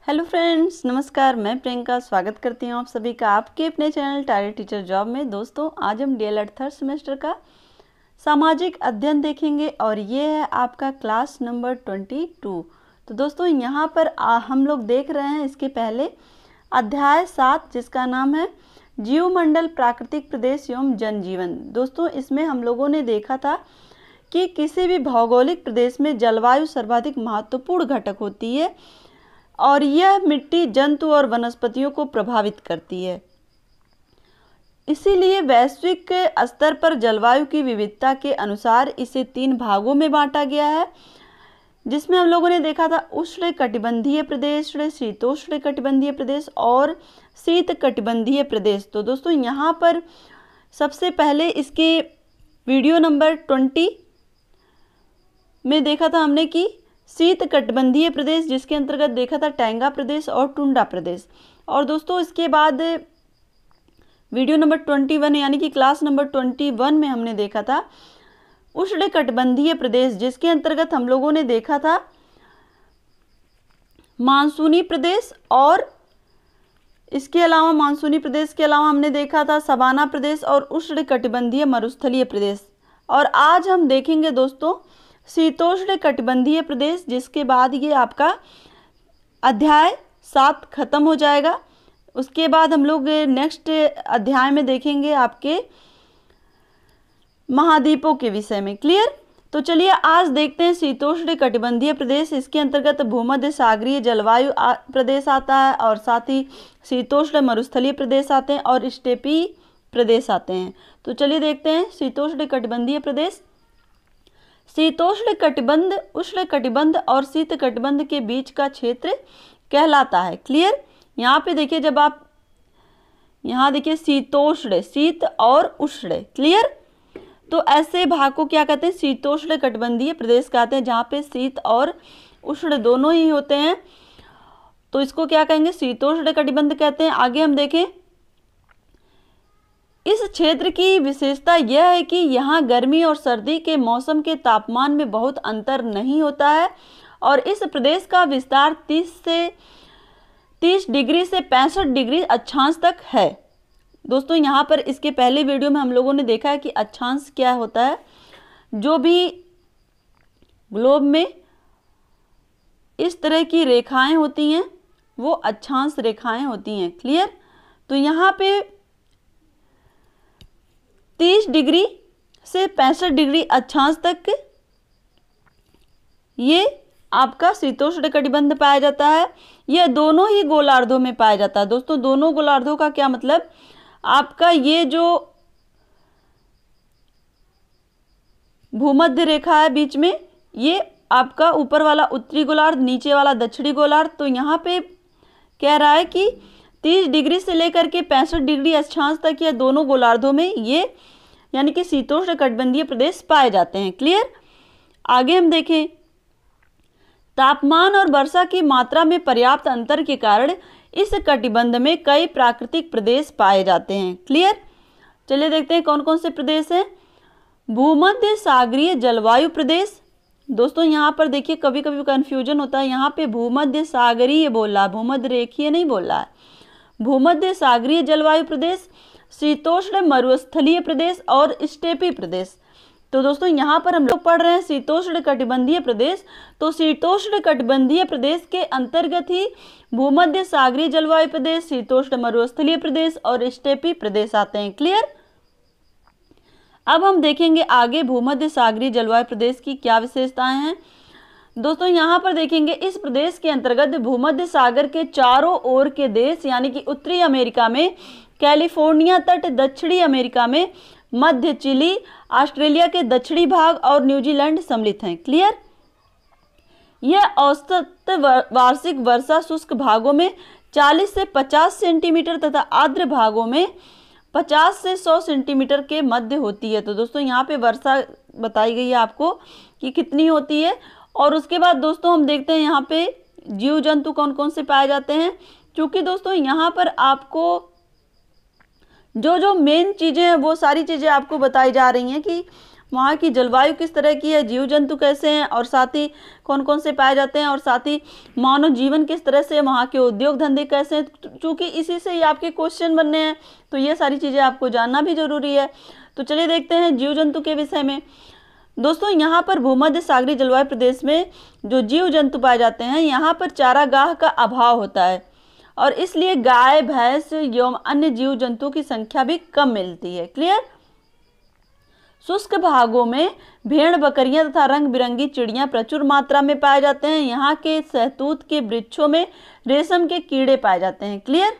Hello friends, नमस्कार। मैं प्रियंका स्वागत करती हूँ आप सभी का आपके अपने चैनल टारगेट टीचर जॉब में। दोस्तों, आज हम डीएलएड थर्ड सेमेस्टर का सामाजिक अध्ययन देखेंगे और ये है आपका क्लास नंबर 22। तो दोस्तों, यहाँ पर हम लोग देख रहे हैं इसके पहले अध्याय 7 जिसका नाम है जीवमंडल, प्राकृतिक प्रदेश एवं जनजीवन। दोस्तों, इसमें हम लोगों ने देखा था कि किसी भी भौगोलिक प्रदेश में जलवायु सर्वाधिक महत्वपूर्ण घटक होती है और यह मिट्टी, जंतु और वनस्पतियों को प्रभावित करती है। इसीलिए वैश्विक स्तर पर जलवायु की विविधता के अनुसार इसे 3 भागों में बांटा गया है, जिसमें हम लोगों ने देखा था उष्णकटिबंधीय प्रदेश, शीतोष्णकटिबंधीय प्रदेश और शीतकटिबंधीय प्रदेश। तो दोस्तों, यहाँ पर सबसे पहले इसके वीडियो नंबर 20 में देखा था हमने कि शीतकटिबंधीय प्रदेश, जिसके अंतर्गत देखा था टैंगा प्रदेश और टुंड्रा प्रदेश। और दोस्तों, इसके बाद वीडियो नंबर 21 यानी कि क्लास नंबर 21 में हमने देखा था उष्णकटिबंधीय प्रदेश, जिसके अंतर्गत हम लोगों ने देखा था मानसूनी प्रदेश और इसके अलावा मानसूनी प्रदेश के अलावा हमने देखा था सवाना प्रदेश और उष्णकटिबंधीय मरुस्थलीय प्रदेश। और आज हम देखेंगे दोस्तों शीतोष्णकटिबंधीय प्रदेश, जिसके बाद ये आपका अध्याय 7 खत्म हो जाएगा। उसके बाद हम लोग नेक्स्ट अध्याय में देखेंगे आपके महाद्वीपों के विषय में। क्लियर? तो चलिए आज देखते हैं शीतोष्णकटिबंधीय प्रदेश। इसके अंतर्गत भूमध्य सागरीय जलवायु प्रदेश आता है और साथ ही शीतोष्ण मरुस्थलीय प्रदेश आते हैं और स्टेपी प्रदेश आते हैं। तो चलिए देखते हैं शीतोष्णकटिबंधीय प्रदेश। शीतोष्णकटिबंध उष्णकटिबंध और शीतकटिबंध के बीच का क्षेत्र कहलाता है। क्लियर? यहाँ पे देखिए, जब आप यहाँ देखिए शीतोष्ण, शीत और उष्ण। क्लियर? तो ऐसे भाग को क्या कहते हैं? शीतोष्णकटिबंधीय प्रदेश कहते हैं, जहाँ पे शीत और उष्ण दोनों ही होते हैं। तो इसको क्या कहेंगे? शीतोष्णकटिबंध कहते हैं। आगे हम देखें, इस क्षेत्र की विशेषता यह है कि यहाँ गर्मी और सर्दी के मौसम के तापमान में बहुत अंतर नहीं होता है और इस प्रदेश का विस्तार 30 डिग्री से 65 डिग्री अक्षांश तक है। दोस्तों, यहाँ पर इसके पहले वीडियो में हम लोगों ने देखा है कि अक्षांश क्या होता है। जो भी ग्लोब में इस तरह की रेखाएं होती हैं वो अक्षांश रेखाएं होती हैं। क्लियर? तो यहाँ पे 30 डिग्री से 65 डिग्री अक्षांश तक ये आपका शीतोष्णकटिबंध पाया जाता है। यह दोनों ही गोलार्धों में पाया जाता है। दोस्तों, दोनों गोलार्धों का क्या मतलब? आपका ये जो भूमध्य रेखा है बीच में, ये आपका ऊपर वाला उत्तरी गोलार्ध, नीचे वाला दक्षिणी गोलार्ध। तो यहाँ पे कह रहा है कि 30 डिग्री से लेकर के 65 डिग्री अक्षांश तक ये दोनों गोलार्धों में ये यानी कि शीतोष्णकटिबंधीय प्रदेश पाए जाते हैं। क्लियर? आगे हम देखें, तापमान और वर्षा की मात्रा में पर्याप्त अंतर के कारण इस कटिबंध में कई प्राकृतिक प्रदेश पाए जाते हैं। क्लियर? चलिए देखते हैं कौन कौन से प्रदेश हैं। भूमध्य सागरीय जलवायु प्रदेश। दोस्तों, यहाँ पर देखिए कभी कभी कंफ्यूजन होता है, यहाँ पे भूमध्य सागरीय बोल रहा है, भूमध्य रेखीय नहीं बोल रहा है। भूमध्य सागरीय जलवायु प्रदेश, शीतोष्ण मरुस्थलीय प्रदेश और स्टेपी प्रदेश। तो दोस्तों, यहाँ पर हम लोग पढ़ रहे हैं शीतोष्णकटिबंधीय प्रदेश। तो शीतोष्णकटिबंधीय प्रदेश के अंतर्गत ही भूमध्य सागरीय जलवायु प्रदेश, शीतोष्ण मरुस्थलीय प्रदेश और स्टेपी प्रदेश आते हैं। क्लियर? अब हम देखेंगे आगे भूमध्य सागरीय जलवायु प्रदेश की क्या विशेषताएं हैं। दोस्तों, यहाँ पर देखेंगे इस प्रदेश के अंतर्गत भूमध्य सागर के चारों ओर के देश यानी कि उत्तरी अमेरिका में कैलिफोर्निया तट, दक्षिणी अमेरिका में मध्य चिली, ऑस्ट्रेलिया के दक्षिणी भाग और न्यूजीलैंड सम्मिलित हैं। क्लियर? यह औसत वार्षिक वर्षा शुष्क भागों में 40 से 50 सेंटीमीटर तथा आर्द्र भागों में 50 से 100 सेंटीमीटर के मध्य होती है। तो दोस्तों, यहाँ पे वर्षा बताई गई है आपको कि कितनी होती है। और उसके बाद दोस्तों हम देखते हैं यहाँ पे जीव जंतु कौन कौन से पाए जाते हैं। क्योंकि दोस्तों यहाँ पर आपको जो मेन चीज़ें हैं वो सारी चीज़ें आपको बताई जा रही हैं कि वहाँ की जलवायु किस तरह की है, जीव जंतु कैसे हैं, और साथ ही कौन कौन से पाए जाते हैं, और साथ ही मानव जीवन किस तरह से, वहाँ के उद्योग धंधे कैसे हैं। चूँकि इसी से ही आपके क्वेश्चन बनने हैं, तो ये सारी चीज़ें आपको जानना भी जरूरी है। तो चलिए देखते हैं जीव जंतु के विषय में। दोस्तों यहाँ पर भूमध्य सागरीय जलवायु प्रदेश में जो जीव जंतु पाए जाते हैं, यहाँ पर चारागाह का अभाव होता है और इसलिए गाय, भैंस एवं अन्य जीव जंतुओं की संख्या भी कम मिलती है। क्लियर। शुष्क भागों में भेड़, बकरियां तथा रंग बिरंगी चिड़ियां प्रचुर मात्रा में पाए जाते हैं। यहाँ के सहतूत के वृक्षों में रेशम के कीड़े पाए जाते हैं। क्लियर।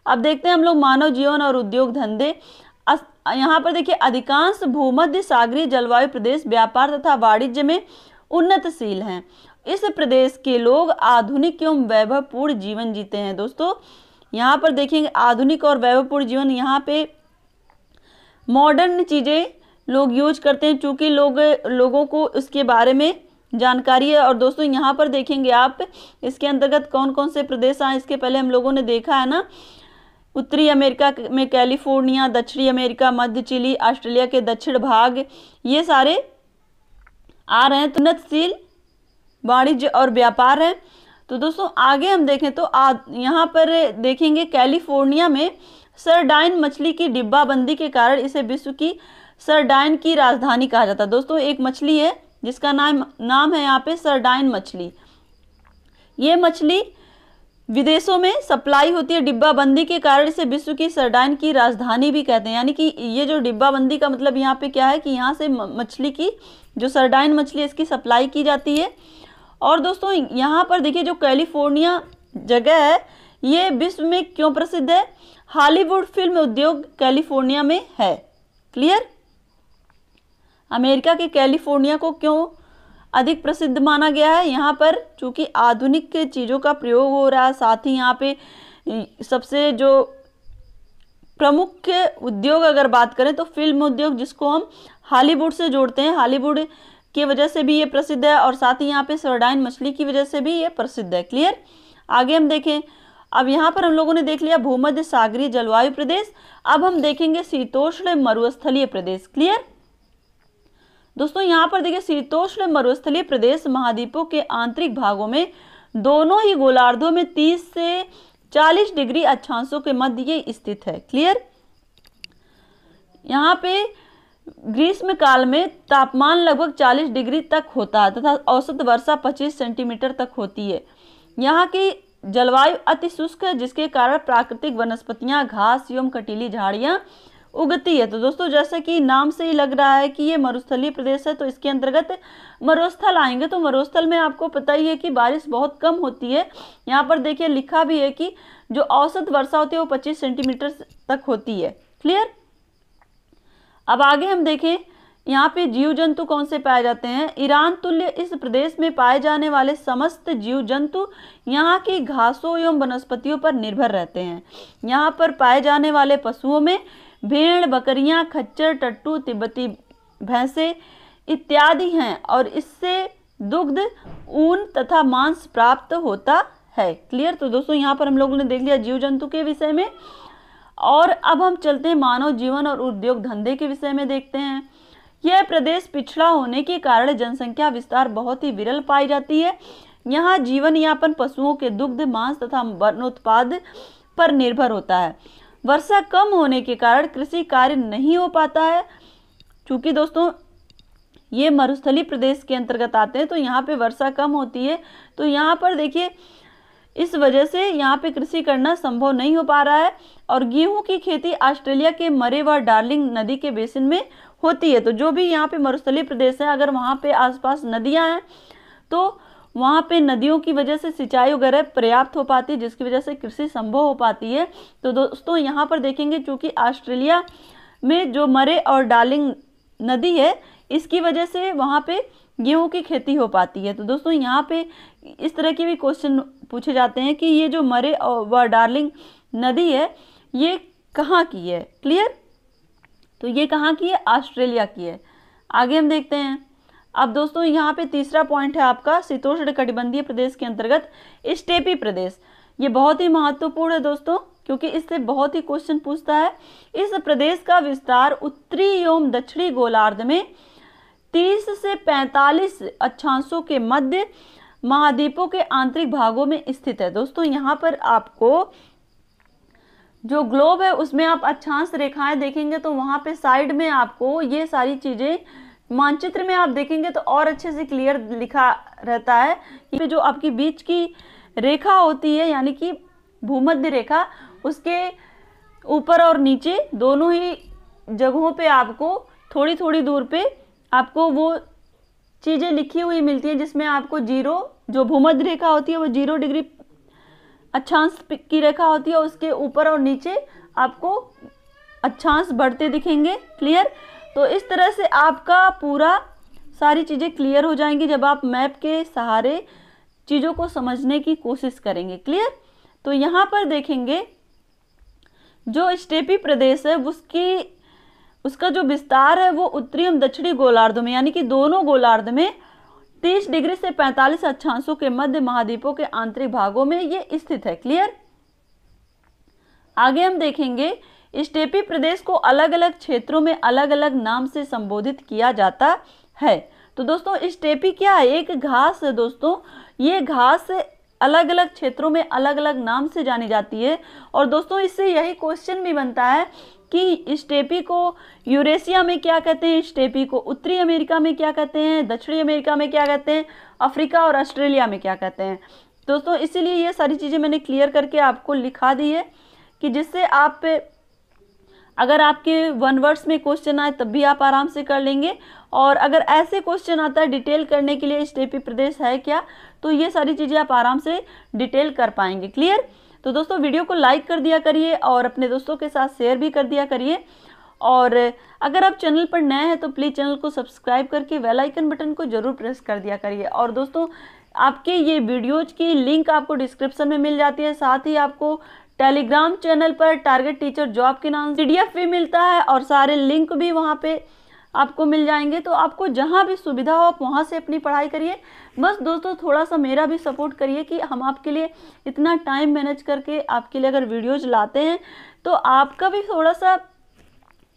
अब देखते हैं हम लोग मानव जीवन और उद्योग धंधे। यहाँ पर देखिए अधिकांश भूमध्य सागरीय जलवायु प्रदेश व्यापार तथा वाणिज्य में उन्नतशील हैं। इस प्रदेश के लोग आधुनिक एवं वैभवपूर्ण जीवन जीते हैं। दोस्तों यहाँ पर देखेंगे आधुनिक और वैभवपूर्ण जीवन, यहाँ पे मॉडर्न चीज़ें लोग यूज करते हैं, चूँकि लोगों को उसके बारे में जानकारी है। और दोस्तों यहाँ पर देखेंगे आप इसके अंतर्गत कौन कौन से प्रदेश आए, इसके पहले हम लोगों ने देखा है ना। उत्तरी अमेरिका में कैलिफोर्निया, दक्षिणी अमेरिका, मध्य चिली, ऑस्ट्रेलिया के दक्षिण भाग, ये सारे आ रहे हैं। तो उन्नतशील वाणिज्य और व्यापार है। तो दोस्तों आगे हम देखें तो यहाँ पर देखेंगे कैलिफोर्निया में सरडाइन मछली की डिब्बाबंदी के कारण इसे विश्व की सरडाइन की राजधानी कहा जाता है। दोस्तों एक मछली है जिसका नाम है यहाँ पे सरडाइन मछली। ये मछली विदेशों में सप्लाई होती है, डिब्बाबंदी के कारण इसे विश्व की सरडाइन की राजधानी भी कहते हैं। यानी कि ये जो डिब्बाबंदी का मतलब यहाँ पे क्या है कि यहाँ से मछली की जो सरडाइन मछली है इसकी सप्लाई की जाती है। और दोस्तों यहाँ पर देखिए जो कैलिफोर्निया जगह है ये विश्व में क्यों प्रसिद्ध है, हॉलीवुड फिल्म उद्योग कैलिफोर्निया में है। क्लियर। अमेरिका के कैलिफोर्निया को क्यों अधिक प्रसिद्ध माना गया है, यहाँ पर चूँकि आधुनिक चीज़ों का प्रयोग हो रहा है, साथ ही यहाँ पे सबसे जो प्रमुख उद्योग अगर बात करें तो फिल्म उद्योग जिसको हम हॉलीवुड से जोड़ते हैं, हॉलीवुड की वजह से भी ये प्रसिद्ध है और साथ ही यहाँ पे सरडाइन मछली की वजह से भी ये प्रसिद्ध है। क्लियर। आगे हम देखें, अब यहाँ पर हम लोगों ने देख लिया भूमध्य सागरीय जलवायु प्रदेश। अब हम देखेंगे शीतोष्ण मरुस्थलीय प्रदेश। क्लियर। दोस्तों यहाँ पर देखिए शीतोष्ण मरुस्थलीय प्रदेश महाद्वीपों के आंतरिक भागों में दोनों ही गोलार्धों में 30 से 40 डिग्री अक्षांशों के मध्य ये स्थित है। क्लियर। यहाँ पे ग्रीष्म काल में तापमान लगभग 40 डिग्री तक होता है तथा औसत वर्षा 25 सेंटीमीटर तक होती है। यहाँ की जलवायु अति शुष्क है जिसके कारण प्राकृतिक वनस्पतियाँ, घास एवं कटीली झाड़ियाँ उगती है। तो दोस्तों जैसे कि नाम से ही लग रहा है कि ये मरुस्थलीय प्रदेश है तो इसके अंतर्गत मरुस्थल आएंगे। तो मरुस्थल में आपको पता ही है कि बारिश बहुत कम होती है। यहाँ पर देखिए लिखा भी है कि जो औसत वर्षा होती है वो 25 सेंटीमीटर तक होती है। क्लियर। अब आगे हम देखें यहाँ पे जीव जंतु कौन से पाए जाते हैं। ईरान तुल्य इस प्रदेश में पाए जाने वाले समस्त जीव जंतु यहाँ की घासों एवं वनस्पतियों पर निर्भर रहते हैं। यहाँ पर पाए जाने वाले पशुओं में भेड़, बकरियां, खच्चर, टट्टू, तिब्बती भैंसे इत्यादि हैं और इससे दुग्ध, ऊन तथा मांस प्राप्त होता है। क्लियर। तो दोस्तों यहाँ पर हम लोगों ने देख लिया जीव जंतु के विषय में और अब हम चलते हैं मानव जीवन और उद्योग धंधे के विषय में देखते हैं। यह प्रदेश पिछड़ा होने के कारण जनसंख्या विस्तार बहुत ही विरल पाई जाती है। यहाँ जीवन यापन पशुओं के दुग्ध, मांस तथा वनोत्पाद पर निर्भर होता है। वर्षा कम होने के कारण कृषि कार्य नहीं हो पाता है। चूँकि दोस्तों ये मरुस्थलीय प्रदेश के अंतर्गत आते हैं तो यहाँ पे वर्षा कम होती है, तो यहाँ पर देखिए इस वजह से यहाँ पे कृषि करना संभव नहीं हो पा रहा है। और गेहूं की खेती ऑस्ट्रेलिया के मरे व डार्लिंग नदी के बेसिन में होती है। तो जो भी यहाँ पे मरुस्थलीय प्रदेश है अगर वहाँ पे आसपास नदियाँ हैं तो वहाँ पे नदियों की वजह से सिंचाई वगैरह पर्याप्त हो पाती है जिसकी वजह से कृषि संभव हो पाती है। तो दोस्तों यहाँ पर देखेंगे चूँकि ऑस्ट्रेलिया में जो मरे और डार्लिंग नदी है इसकी वजह से वहाँ पे गेहूं की खेती हो पाती है। तो दोस्तों यहाँ पे इस तरह के भी क्वेश्चन पूछे जाते हैं कि ये जो मरे व डार्लिंग नदी है ये कहाँ की है। क्लियर। तो ये कहाँ की है, ऑस्ट्रेलिया की है। आगे हम देखते हैं। अब दोस्तों यहाँ पे तीसरा पॉइंट है आपका शीतोष्ण कटिबंधीय प्रदेश के अंतर्गत स्टेपी प्रदेश। ये बहुत ही महत्वपूर्ण है दोस्तों। क्योंकि इससे बहुत ही क्वेश्चन पूछता है। इस प्रदेश का विस्तार उत्तरी एवं दक्षिणी गोलार्ध में 30 से 45 अक्षांशों के मध्य महाद्वीपों के आंतरिक भागों में स्थित है। दोस्तों यहाँ पर आपको जो ग्लोब है उसमें आप अक्षांश रेखाएं देखेंगे तो वहां पे साइड में आपको ये सारी चीजें मानचित्र में आप देखेंगे तो और अच्छे से क्लियर लिखा रहता है कि जो आपकी बीच की रेखा होती है यानी कि भूमध्य रेखा, उसके ऊपर और नीचे दोनों ही जगहों पे आपको थोड़ी थोड़ी दूर पे आपको वो चीज़ें लिखी हुई मिलती हैं जिसमें आपको जीरो, जो भूमध्य रेखा होती है वो 0 डिग्री अक्षांश की रेखा होती है, उसके ऊपर और नीचे आपको अक्षांश बढ़ते दिखेंगे। क्लियर? तो इस तरह से आपका पूरा सारी चीज़ें क्लियर हो जाएंगी जब आप मैप के सहारे चीज़ों को समझने की कोशिश करेंगे। क्लियर? तो यहाँ पर देखेंगे जो स्टेपी प्रदेश है उसका जो विस्तार है वो उत्तरी एवं दक्षिणी गोलार्ध में यानी कि दोनों गोलार्ध में 30 डिग्री से 45 अक्षांशों के मध्य महाद्वीपों के आंतरिक भागों में ये स्थित है। क्लियर? आगे हम देखेंगे स्टेपी प्रदेश को अलग अलग क्षेत्रों में अलग अलग नाम से संबोधित किया जाता है। तो दोस्तों स्टेपी क्या है? एक घास है दोस्तों। ये घास अलग अलग क्षेत्रों में अलग अलग नाम से जानी जाती है। और दोस्तों इससे यही क्वेश्चन भी बनता है कि स्टेपी को यूरेशिया में क्या कहते हैं, स्टेपी को उत्तरी अमेरिका में क्या कहते हैं, दक्षिणी अमेरिका में क्या कहते हैं, अफ्रीका और ऑस्ट्रेलिया में क्या कहते हैं। दोस्तों इसीलिए ये सारी चीज़ें मैंने क्लियर करके आपको लिखा दी है कि जिससे आप अगर आपके 1 वर्ड्स में क्वेश्चन आए तब भी आप आराम से कर लेंगे। और अगर ऐसे क्वेश्चन आता है डिटेल करने के लिए स्टेपी प्रदेश है क्या, तो ये सारी चीज़ें आप आराम से डिटेल कर पाएंगे। क्लियर? तो दोस्तों वीडियो को लाइक कर दिया करिए और अपने दोस्तों के साथ शेयर भी कर दिया करिए। और अगर आप चैनल पर नए हैं तो प्लीज़ चैनल को सब्सक्राइब करके बेल आइकन बटन को जरूर प्रेस कर दिया करिए। और दोस्तों आपके ये वीडियोज की लिंक आपको डिस्क्रिप्शन में मिल जाती है। साथ ही आपको टेलीग्राम चैनल पर टारगेट टीचर जॉब के नाम से PDF भी मिलता है और सारे लिंक भी वहाँ पे आपको मिल जाएंगे। तो आपको जहाँ भी सुविधा हो आप वहाँ से अपनी पढ़ाई करिए। बस दोस्तों थोड़ा सा मेरा भी सपोर्ट करिए कि हम आपके लिए इतना टाइम मैनेज करके आपके लिए अगर वीडियोज लाते हैं तो आपका भी थोड़ा सा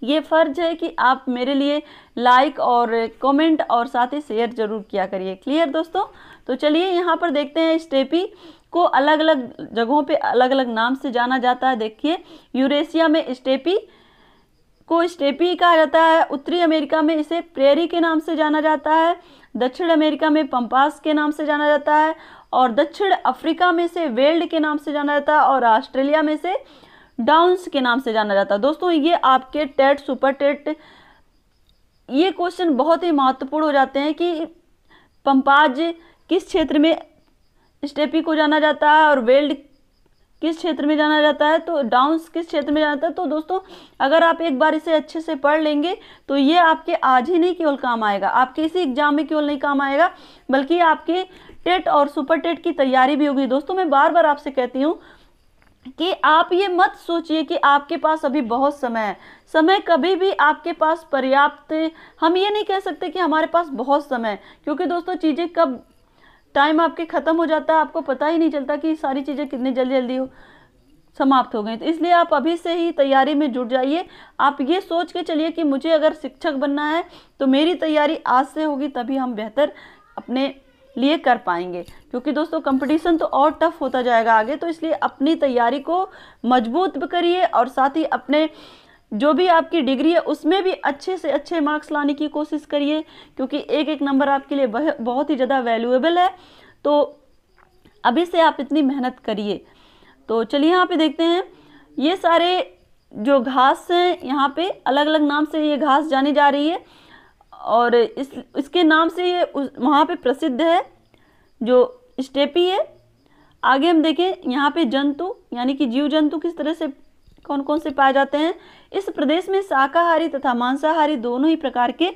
ये फ़र्ज है कि आप मेरे लिए लाइक और कमेंट और साथ ही शेयर ज़रूर किया करिए। क्लियर दोस्तों? तो चलिए यहाँ पर देखते हैं स्टेपी को अलग अलग जगहों पे अलग अलग नाम से जाना जाता है। देखिए यूरेशिया में स्टेपी को स्टेपी कहा जाता है, उत्तरी अमेरिका में इसे प्रेरी के नाम से जाना जाता है, दक्षिण अमेरिका में पंपास के नाम से जाना जाता है और दक्षिण अफ्रीका में से वेल्ड के नाम से जाना जाता है और ऑस्ट्रेलिया में से डाउन्स के नाम से जाना जाता है। दोस्तों ये आपके टेट सुपर टेट ये क्वेश्चन बहुत ही महत्वपूर्ण हो जाते हैं कि पंपाज किस क्षेत्र में स्टेपी को जाना जाता है और वेल्ड किस क्षेत्र में जाना जाता है, तो डाउन्स किस क्षेत्र में जाना जाता है। तो दोस्तों अगर आप एक बार इसे अच्छे से पढ़ लेंगे तो ये आपके आज ही नहीं केवल काम आएगा, आपके इसी एग्जाम में केवल नहीं काम आएगा बल्कि आपके टेट और सुपर टेट की तैयारी भी होगी। दोस्तों मैं बार बार आपसे कहती हूँ कि आप ये मत सोचिए कि आपके पास अभी बहुत समय है। समय कभी भी आपके पास पर्याप्त, हम ये नहीं कह सकते कि हमारे पास बहुत समय है, क्योंकि दोस्तों चीज़ें कब टाइम आपके ख़त्म हो जाता है आपको पता ही नहीं चलता कि सारी चीज़ें कितनी जल्दी जल्दी समाप्त हो गई। तो इसलिए आप अभी से ही तैयारी में जुट जाइए। आप ये सोच के चलिए कि मुझे अगर शिक्षक बनना है तो मेरी तैयारी आज से होगी, तभी हम बेहतर अपने लिए कर पाएंगे, क्योंकि दोस्तों कंपटीशन तो और टफ होता जाएगा आगे। तो इसलिए अपनी तैयारी को मजबूत करिए और साथ ही अपने जो भी आपकी डिग्री है उसमें भी अच्छे से अच्छे मार्क्स लाने की कोशिश करिए, क्योंकि एक एक नंबर आपके लिए बहुत ही ज़्यादा वैल्यूएबल है। तो अभी से आप इतनी मेहनत करिए। तो चलिए यहाँ पे देखते हैं ये सारे जो घास हैं, यहाँ पे अलग अलग नाम से ये घास जानी जा रही है और इसके नाम से ये वहाँ पे प्रसिद्ध है जो स्टेपी है। आगे हम देखें यहाँ पे जंतु यानी कि जीव जंतु किस तरह से कौन कौन से पाए जाते हैं। इस प्रदेश में शाकाहारी तथा मांसाहारी दोनों ही प्रकार के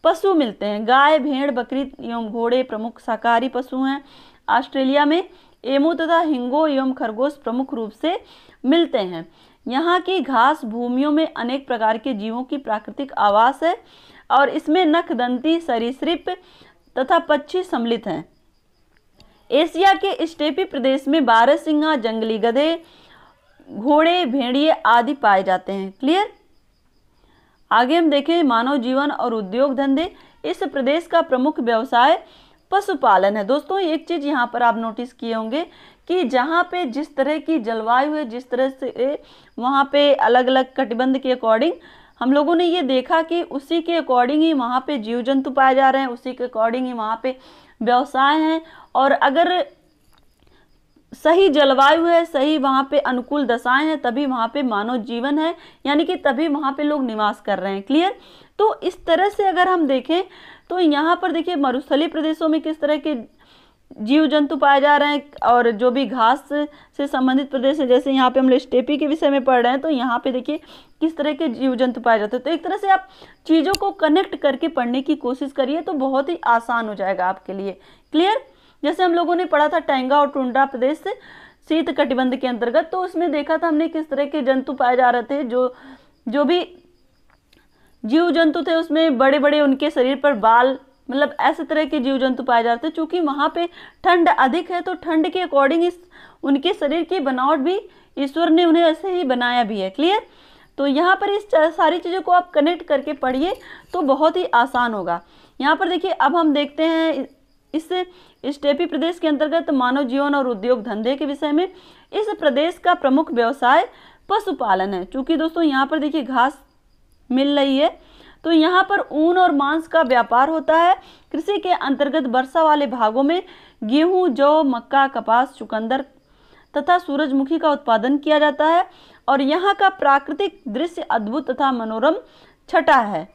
पशु मिलते हैं। गाय, भेड़, बकरी एवं घोड़े प्रमुख शाकाहारी पशु हैं। ऑस्ट्रेलिया में एमू तथा हिंगो एवं खरगोश प्रमुख रूप से मिलते हैं। यहाँ की घास भूमियों में अनेक प्रकार के जीवों की प्राकृतिक आवास है और इसमें नखदंती सरीसृप तथा पक्षी सम्मिलित हैं। एशिया के स्टेपी प्रदेश में बारहसिंगा, जंगली गधे, घोड़े, भेड़िए आदि पाए जाते हैं। क्लियर। आगे हम देखें मानव जीवन और उद्योग धंधे। इस प्रदेश का प्रमुख व्यवसाय पशुपालन है। दोस्तों एक चीज यहाँ पर आप नोटिस किए होंगे कि जहाँ पे जिस तरह की जलवायु है, जिस तरह से वहाँ पे अलग अलग कटिबंध के अकॉर्डिंग हम लोगों ने ये देखा कि उसी के अकॉर्डिंग ही वहाँ पे जीव जंतु पाए जा रहे हैं, उसी के अकॉर्डिंग ही वहाँ पे व्यवसाय हैं। और अगर सही जलवायु है, सही वहाँ पे अनुकूल दशाएं हैं, तभी वहाँ पे मानव जीवन है, यानी कि तभी वहाँ पे लोग निवास कर रहे हैं। क्लियर। तो इस तरह से अगर हम देखें तो यहाँ पर देखिए मरुस्थलीय प्रदेशों में किस तरह के जीव जंतु पाए जा रहे हैं, और जो भी घास से संबंधित प्रदेश है, जैसे यहाँ पे हम लोग स्टेपी के विषय में पढ़ रहे हैं, तो यहाँ पे देखिए किस तरह के जीव जंतु पाए जाते हैं। तो एक तरह से आप चीज़ों को कनेक्ट करके पढ़ने की कोशिश करिए तो बहुत ही आसान हो जाएगा आपके लिए। क्लियर। जैसे हम लोगों ने पढ़ा था टैंगा और टुंड्रा प्रदेश से शीत कटिबंध के अंतर्गत, तो उसमें देखा था हमने किस तरह के जंतु पाए जा रहे थे। जो भी जीव जंतु थे उसमें बड़े बड़े उनके शरीर पर बाल, मतलब ऐसे तरह के जीव जंतु पाए जाते हैं। चूंकि वहाँ पे ठंड अधिक है तो ठंड के अकॉर्डिंग इस उनके शरीर की बनावट भी ईश्वर ने उन्हें ऐसे ही बनाया भी है। क्लियर। तो यहाँ पर इस सारी चीज़ों को आप कनेक्ट करके पढ़िए तो बहुत ही आसान होगा। यहाँ पर देखिए अब हम देखते हैं इस स्टेपी प्रदेश के अंतर्गत मानव जीवन और उद्योग धंधे के विषय में। इस प्रदेश का प्रमुख व्यवसाय पशुपालन है। चूंकि दोस्तों यहाँ पर देखिए घास मिल रही है तो यहाँ पर ऊन और मांस का व्यापार होता है। कृषि के अंतर्गत वर्षा वाले भागों में गेहूं, जौ, मक्का, कपास, चुकंदर तथा सूरजमुखी का उत्पादन किया जाता है। और यहाँ का प्राकृतिक दृश्य अद्भुत तथा मनोरम छटा है,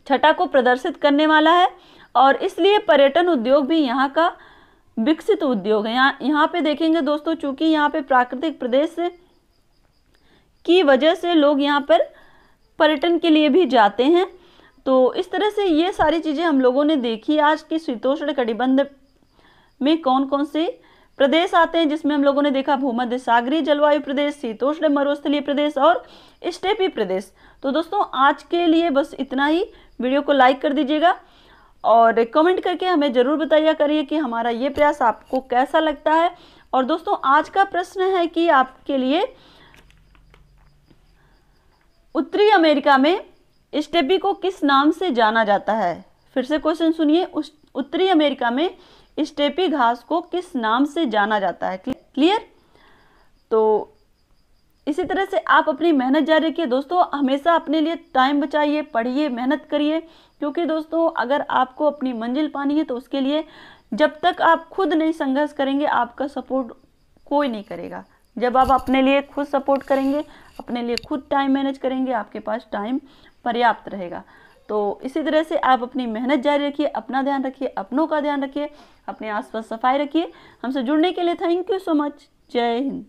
छटा को प्रदर्शित करने वाला है, और इसलिए पर्यटन उद्योग भी यहाँ का विकसित उद्योग है। यहाँ पे देखेंगे दोस्तों, चूंकि यहाँ पे प्राकृतिक प्रदेश की वजह से लोग यहाँ पर पर्यटन के लिए भी जाते हैं। तो इस तरह से ये सारी चीज़ें हम लोगों ने देखी आज की शीतोष्ण कटिबंध में कौन कौन से प्रदेश आते हैं, जिसमें हम लोगों ने देखा भूमध्य सागरीय जलवायु प्रदेश, शीतोष्ण मरुस्थलीय प्रदेश और स्टेपी प्रदेश। तो दोस्तों आज के लिए बस इतना ही। वीडियो को लाइक कर दीजिएगा और कमेंट करके हमें ज़रूर बताइए करिए कि हमारा ये प्रयास आपको कैसा लगता है। और दोस्तों आज का प्रश्न है कि आपके लिए उत्तरी अमेरिका में स्टेपी को किस नाम से जाना जाता है। फिर से क्वेश्चन सुनिए, उत्तरी अमेरिका में स्टेपी घास को किस नाम से जाना जाता है। क्लियर। तो इसी तरह से आप अपनी मेहनत जारी रखिए दोस्तों। हमेशा अपने लिए टाइम बचाइए, पढ़िए, मेहनत करिए, क्योंकि दोस्तों अगर आपको अपनी मंजिल पानी है तो उसके लिए जब तक आप खुद नहीं संघर्ष करेंगे आपका सपोर्ट कोई नहीं करेगा। जब आप अपने लिए खुद सपोर्ट करेंगे, अपने लिए खुद टाइम मैनेज करेंगे, आपके पास टाइम पर्याप्त रहेगा। तो इसी तरह से आप अपनी मेहनत जारी रखिए, अपना ध्यान रखिए, अपनों का ध्यान रखिए, अपने आसपास सफाई रखिए। हमसे जुड़ने के लिए थैंक यू सो मच। जय हिंद।